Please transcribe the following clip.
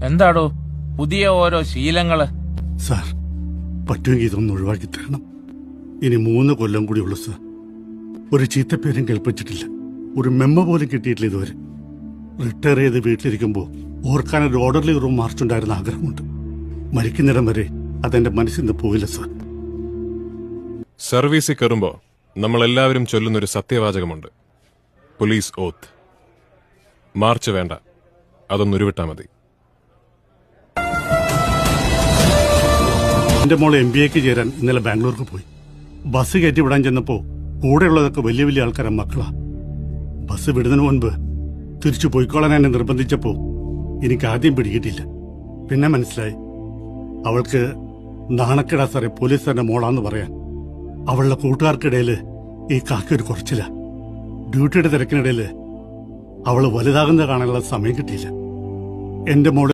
എന്താടോ പുതിയ ഓരോ ശീലങ്ങള്? സാർ, പറ്റുമെങ്കിൽ ഇതൊന്നും ഒഴിവാക്കി തരണം. ഇനി 3 കൊല്ലം കൂടി ഉള്ളു സാർ. ഒരു ചീത്തപ്പേരും കേൾപ്പിച്ചിട്ടില്ല, ഒരു മെമ്മ പോലും കിട്ടിയിട്ടില്ല ഇതുവരെ. റിട്ടയർ ചെയ്ത് വീട്ടിലിരിക്കുമ്പോൾ ഓർക്കാനൊരു ഓർഡർലി റൂം മാർച്ചുണ്ടായിരുന്ന ആഗ്രഹമുണ്ട്. മരിക്കുന്നിടം വരെ അതെന്റെ മനസ്സിൽ നിന്ന് പോയില്ല സാർ. സർവീസിൽ കയറുമ്പോൾ നമ്മളെല്ലാവരും ചൊല്ലുന്നൊരു സത്യവാചകമുണ്ട്, പോലീസ് ഓത്ത്. മാർച്ച് വേണ്ട, അതൊന്നുരുവിട്ടാ മതി. എന്റെ മോളെ MBAക്ക് ചേരാൻ ഇന്നലെ ബാംഗ്ലൂർക്ക് പോയി. ബസ് കയറ്റി വിടാൻ ചെന്നപ്പോ കൂടെയുള്ളതൊക്കെ വലിയ വലിയ ആൾക്കാരെ മക്കളാ. ബസ് വിടുന്നതിന് മുൻപ് തിരിച്ചു പോയിക്കോളാൻ എന്നെ നിർബന്ധിച്ചപ്പോ എനിക്ക് ആദ്യം പിടികിട്ടില്ല. പിന്നെ മനസ്സിലായി അവൾക്ക് നാണക്കേടാ സാറേ പോലീസുകാരന്റെ മോളാന്ന് പറയാൻ. അവളുടെ കൂട്ടുകാർക്കിടയിൽ ഈ കാക്കൊരു കുറച്ചില്ല. ഡ്യൂട്ടിയുടെ തിരക്കിനിടയിൽ അവള് വലുതാകുന്നത് കാണാനുള്ള സമയം കിട്ടിയില്ല. എന്റെ മോള്